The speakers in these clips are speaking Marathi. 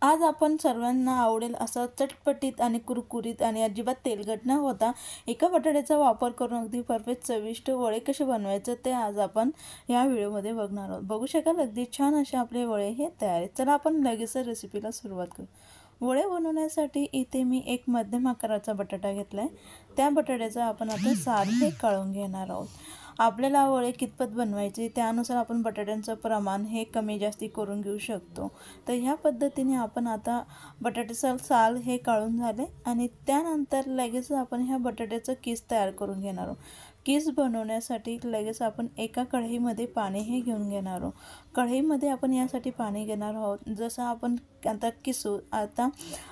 आज आपण सर्वांना आवडेल असा चटपटीत आणि कुरकुरीत आणि अजिबात तेलकट न होता एका बटाट्याचा वापर करून अगदी परफेक्ट चविष्ट वडे कसे बनवायचं ते आज आपण या व्हिडिओमध्ये बघणार आहोत। बघू शकाल अगदी छान असे आपले वडे हे तयार आहेत। चला आपण लगेच रेसिपीला सुरुवात करू। वडे बनवण्यासाठी इथे मी एक मध्यम आकाराचा बटाटा घेतलाय। त्या बटाट्याचा आपण आता साल हे काढून घेणार आहोत। आपल्याला वडे कितपत बनवायचे त्यानुसार आपण बटाट्यांचं प्रमाण हे कमी जास्ती करून घेऊ शकतो। तर ह्या पद्धतीने आपण आता बटाट्याचं साल हे काढून झाले आणि त्यानंतर लगेच आपण ह्या बटाट्याचं किस तयार करून घेणार आहोत। किस बनवण्यासाठी लगेच आपण एका कढईमध्ये पाणी हे घेऊन घेणार आहोत। कढईमध्ये आपण यासाठी पाणी घेणार आहोत जसं आपण आता किसू आता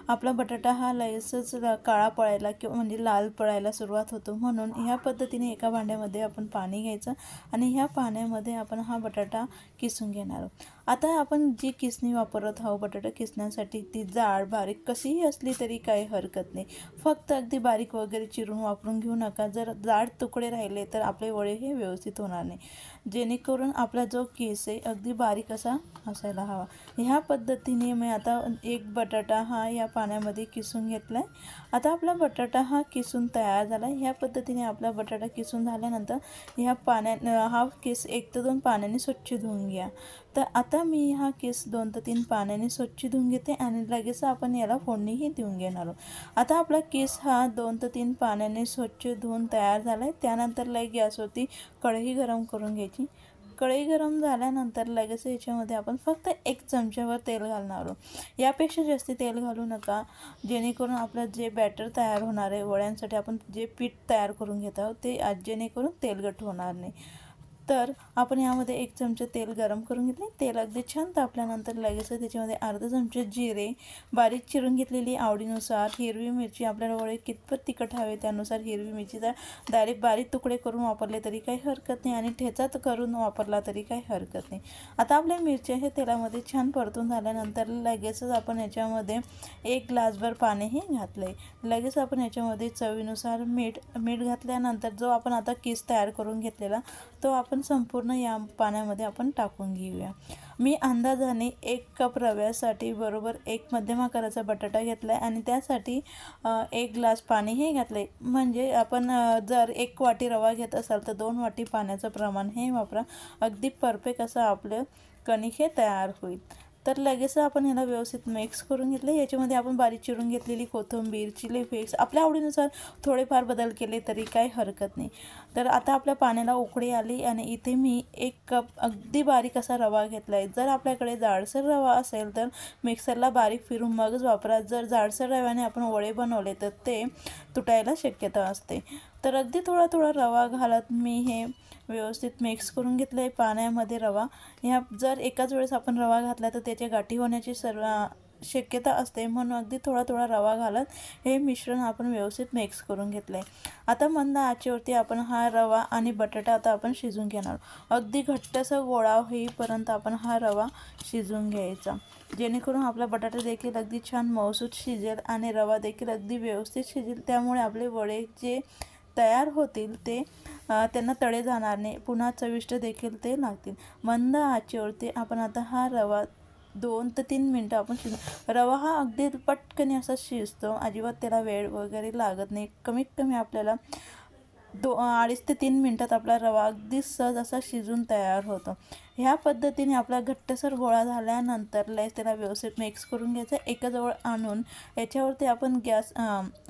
आपला बटाटा हा लगेचच काळा पडायला किंवा म्हणजे लाल पडायला सुरुवात होतो, म्हणून ह्या पद्धतीने एका भांड्यामध्ये आपण पाणी घ्यायचं आणि ह्या पाण्यामध्ये आपण हा बटाटा किसून घेणार आहोत। आता आपण जी किसणी वापरत आहोत बटाटा किसण्यासाठी ती जाड बारीक कशीही असली तरी काही हरकत नाही। फक्त अगदी बारीक वगैरे चिरून वापरून घेऊ नका। जर जाड तुकडे राहिले तर आपले वडे हे व्यवस्थित होणार नाही, जेणेकरून आपला जो किस आहे अगदी बारीक असा असायला हवा। ह्या पद्धतीने मी आता एक बटाटा हा या पाण्यामध्ये किसून घेतलाय। आता आपला बटाटा हा किसून तयार झाला। ह्या पद्धतीने आपला बटाटा किसून झाल्यानंतर ह्या हा किस 1 ते 2 पाण्याने स्वच्छ धुवून घ्या। तर आता मी हा केस 2 ते 3 पाण्याने स्वच्छ धुवून घेते आणि लगेच आपण याला फोडणीही देऊन घेणार आहोत। आता आपला केस हा 2 ते 3 पाण्याने स्वच्छ धुवून तयार झाला आहे। त्यानंतर लगेच गॅसवरती कढई गरम करून घ्यायची। कढई गरम झाल्यानंतर लगेच याच्यामध्ये आपण फक्त 1 चमच्यावर तेल घालणार आहोत। यापेक्षा जास्त तेल घालू नका, जेणेकरून आपलं जे बॅटर तयार होणार आहे वड्यांसाठी आपण जे पीठ तयार करून घेत आहोत ते जेणेकरून तेलकट होणार नाही। तर आपण यामध्ये 1 चमचा तेल गरम करून घेतले। तेल अगदी छान तापल्यानंतर लगेच त्याच्यामध्ये अर्धा चमचा जिरे, बारीक चिरून घेतलेली आवडीनुसार हिरवी मिरची, आपल्याला वडे कितपत तिखट हवे त्यानुसार हिरवी मिरचीचा डायरेक्ट बारीक तुकडे करून वापरले तरी काही हरकत नाही आणि ठेचा करून वापरला तरी काही हरकत नाही। आता आपल्या मिरच्या हे तेलामध्ये छान परतून झाल्यानंतर लगेचच आपण याच्यामध्ये 1 ग्लासभर पाणीही घातले। लगेच आपण याच्यामध्ये चवीनुसार मीठ घातल्यानंतर जो आपण आता किस तयार करून घेतलेला तो आपण संपूर्ण या पाण्यामध्ये आपण टाकून घेऊया। मी अंदाजाने 1 कप रव्यासाठी बरोबर 1 मध्यम आकाराचा बटाटा घेतला आहे आणि त्यासाठी 1 ग्लास पाणी हे घातले। म्हणजे आपण जर 1 वाटी रवा घेत असाल तर 2 वाटी पाण्याचं प्रमाण हे वापरा। अगदी परफेक्ट असं आपलं कणिक हे तयार होईल। तर लगेच आपण याला व्यवस्थित मिक्स करून घेतले। याच्यामध्ये आपण बारीक चिरून घेतलेली कोथिंबीर, चिली फ्लेक्स आपल्या आवडीनुसार थोडेफार बदल केले तरी काही हरकत नाही। तर आता आपल्या पाण्याला उकळी आली आणि इथे मी 1 कप अगदी बारीक असा रवा घेतला आहे। जर आपल्याकडे जाडसर रवा असेल तर मिक्सरला बारीक फिरून मगच वापरा। जर जाडसर रव्याने आपण वडे बनवले तर ते तुटायला शक्यता असते। तर अगदी थोडा रवा घालत मी हे व्यवस्थित मिक्स करून घेतलं आहे पाण्यामध्ये रवा। ह्या जर एकाच वेळेस आपण रवा घातला तर त्याच्या गाठी होण्याची शक्यता असते, म्हणून अगदी थोडा रवा घालत हे मिश्रण आपण व्यवस्थित मिक्स करून घेतलं आहे। आता मंद आचेवरती आपण हा रवा आणि बटाटा आता आपण शिजून घेणार। अगदी घट्टसा गोळा होईपर्यंत आपण हा रवा शिजून घ्यायचा, जेणेकरून आपला बटाटा देखील अगदी छान मऊसूत शिजेल आणि रवा देखील अगदी व्यवस्थित शिजेल। त्यामुळे आपले वडे जे तयार होतील ते त्यांना तडे जाणार नाही, पुन्हा चविष्ट देखील ते लागतील। मंद आचेवरती आपण आता हा रवा 2 ते 3 मिनटं आपण रवा हा अगदी पटकन असा शिजतो, अजिबात त्याला वेळ वगैरे लागत नाही। कमीत कमी आपल्याला 2.5 ते 3 मिनटात आपला रवा अगदी सहज असा शिजून तयार होतो। ह्या पद्धतीने आपला घट्टसर गोळा झाल्यानंतर लगेच त्याला व्यवस्थित मिक्स करून घ्यायचं। एकाजवळ आणून याच्यावरती आपण गॅस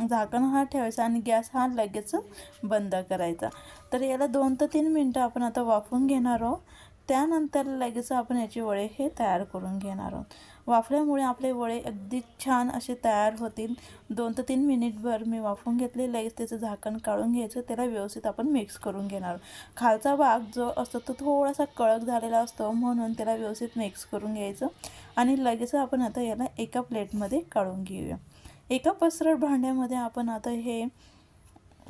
झाकण हा ठेवायचा आणि गॅस हा लगेच बंद करायचा। तर याला 2 ते 3 मिनटं आपण आता वाफवून घेणार आहोत। त्यानंतर लगेच आपण याचे वडे हे तयार करून घेणार आहोत। वाफल्यामुळे आपले वडे अगदी छान असे तयार होतील। 2 ते 3 मिनिटभर मी वाफवून घेतले। लगेच त्याचं झाकण काढून घ्यायचं, त्याला व्यवस्थित आपण मिक्स करून घेणार। खालचा भाग जो असतो तो थोडासा कडक झालेला असतो, म्हणून त्याला व्यवस्थित मिक्स करून घ्यायचं आणि लगेच आपण आता याला एका प्लेटमध्ये काढून घेऊया। एका पसरट भांड्यामध्ये आपण आता हे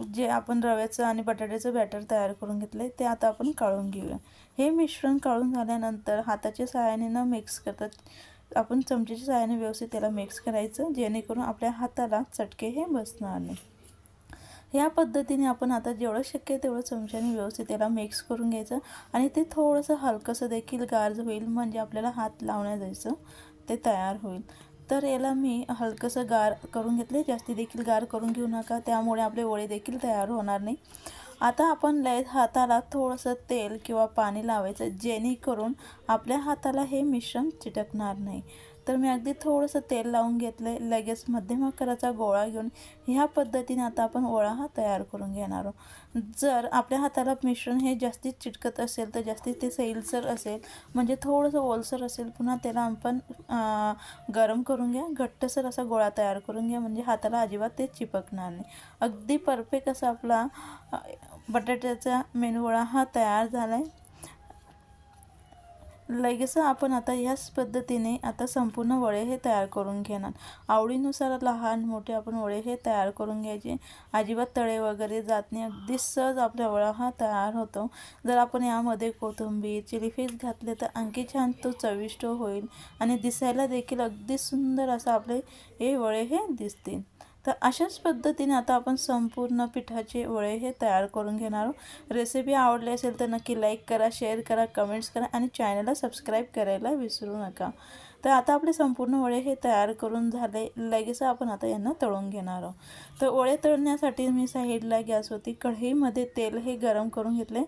जे आपण रव्याचं आणि बटाट्याचं बॅटर तयार करून घेतले ते आता आपण काढून घेऊया। हे मिश्रण काढून झाल्यानंतर हाताच्या सहाय्याने न मिक्स करता आपण चमच्याच्या सहाय्याने व्यवस्थित त्याला मिक्स करायचं, जेणेकरून आपल्या हाताला चटके हे बसणार नाही। ह्या पद्धतीने आपण आता जेवढं शक्य तेवढं चमच्याने व्यवस्थित त्याला मिक्स करून घ्यायचं आणि ते थोडंसं हलकंसं देखील गार होईल, म्हणजे आपल्याला हात लावण्यात जायचं ते तयार होईल। तर याला मी हलकंसं गार करून घेतले, जास्ती देखील गार करून घेऊ नका, त्यामुळे आपले वडे देखील तयार होणार नाही। आता आपण लय हाताला थोडंसं तेल किंवा पाणी लावायचं, जेणेकरून आपल्या हाताला हे मिश्रण चिटकणार नाही। तर मी अगदी थोडंसं तेल लावून घेतले, लगेच मध्यम आकाराचा गोळा घेऊन ह्या पद्धतीने आता आपण वडा हा तयार करून घेणार आहोत। जर आपल्या हाताला मिश्रण हे जास्तीत चिटकत असेल तर जास्तीत ते सैलसर असेल, म्हणजे थोडंसं ओलसर असेल, पुन्हा त्याला आपण गरम करून घ्या, घट्टसर असा गोळा तयार करून घ्या, म्हणजे हाताला अजिबात ते चिपकणार नाही। अगदी परफेक्ट असा आपला बटाट्याचा मेनू वडा हा तयार झाला आहे। लगेच आपण आता याच पद्धतीने आता संपूर्ण वडे हे तयार करून घेणार। आवडीनुसार लहान मोठे आपण वडे हे तयार करून घ्यायचे, अजिबात तळे वगैरे जात नाही, अगदी सहज आपला वडा हा तयार होतो। जर आपण यामध्ये कोथिंबीर चिली फ्लेक्स घातले तर आणखी छान तो चविष्ट होईल आणि दिसायला देखील अगदी सुंदर असं आपले हे वडे हे दिसतील। तर अशाच पद्धतीने आता आपण संपूर्ण पिठाचे वडे हे तयार करून घेणार आहोत। रेसिपी आवडली असेल तर नक्की लाईक करा, शेअर करा, कमेंट्स करा आणि चॅनलला सबस्क्राईब करायला विसरू नका। तर आता आपले संपूर्ण वडे हे तयार करून झाले, लगेच आपण आता यांना तळून घेणार आहोत। तर वडे तळण्यासाठी मी साईडला गॅसवरती कढईमध्ये तेल हे गरम करून घेतले।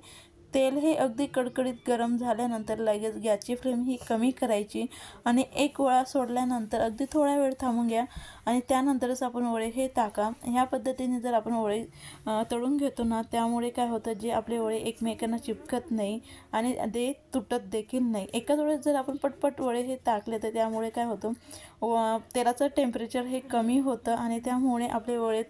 तेल हे अगदी कडकडीत गरम झाल्यानंतर लगेच गॅसची फ्लेम ही कमी करायची आणि एक वळा सोडल्यानंतर अगदी थोडा वेळ थांबून घ्या आणि त्यानंतरच आपण वडे हे टाका। ह्या पद्धतीने जर आपण वडे तळून घेतो ना, त्यामुळे काय होतं, जे आपले वडे एकमेकांना चिपकत नाही आणि ते तुटत देखील नाही। एकाच वेळेस जर आपण पटपट वडे हे टाकले तर त्यामुळे काय होतं, तेलाचं टेम्परेचर हे कमी होतं आणि त्यामुळे आपले वडे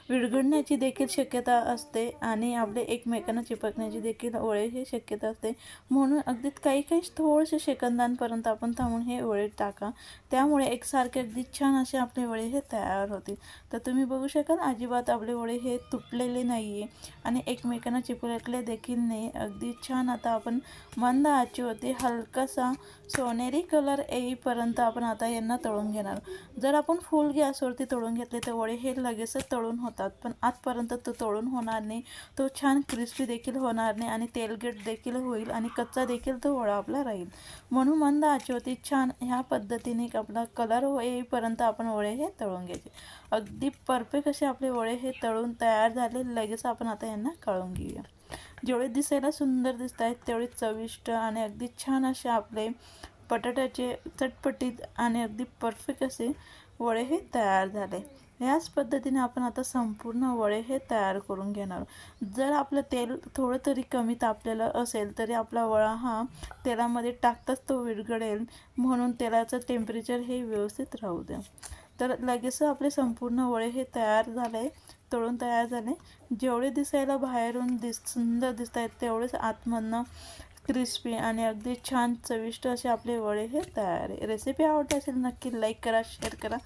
विरघळण्याची देखील शक्यता असते आणि आपले एकमेकांना चिपकण्याची देखील वडे हे शक्यता असते। म्हणून अगदी काही थोडेसे सेकंदांपर्यंत आपण थांबून हे वडे टाका, त्यामुळे एकसारखे अगदी छान असे आपले वडे हे तयार होतील। तर तुम्ही बघू शकाल अजिबात आपले वडे हे तुटलेले नाही आहे आणि एकमेकांना चिपकले देखील नाही, अगदी छान। आता आपण मंद आचेवरती हलकासा सोनेरी कलर येईपर्यंत आपण आता यांना तळून घेणार। जर आपण फुल गॅसवरती तळून घेतले तर वडे हे लगेचच तळून होतात, पण आजपर्यंत तो तळून होणार नाही, तो छान क्रिस्पी देखील होणार नाही आणि तेलकट देखील होईल आणि कच्चा देखील तो वडा आपला राहील। म्हणून मंद आचेवरती छान ह्या पद्धतीने आपला कलर येईपर्यंत आपण वडे हे तळून घ्यायचे। अगदी परफेक्ट असे आपले वडे हे तळून तयार झाले, लगेच आपण आता यांना काढून घेऊया। जेवढे दिसायला सुंदर दिसत आहेत तेवढे चविष्ट आणि अगदी छान असे आपले बटाट्याचे चटपटीत आणि अगदी परफेक्ट असे वडे हे तयार झाले। याच पद्धतीने आपण आता संपूर्ण वडे हे तयार करून घेणार। जर आपलं तेल थोडं तरी कमी तापलेलं असेल तरी आपला वडा हा तेलामध्ये टाकताच तो विरघळेल, म्हणून तेलाचं टेम्परेचर हे व्यवस्थित राहू द्या। तर लगेच आपले संपूर्ण वडे हे तयार झाले, तळून तयार झाले। जेवढे दिसायला बाहेरून सुंदर दिसत आहेत तेवढेच आतमधनं क्रिस्पी आणि अगदी छान चविष्ट असे आपले वडे हे तयार आहे। रेसिपी आवडली असेल नक्की लाईक करा, शेअर करा,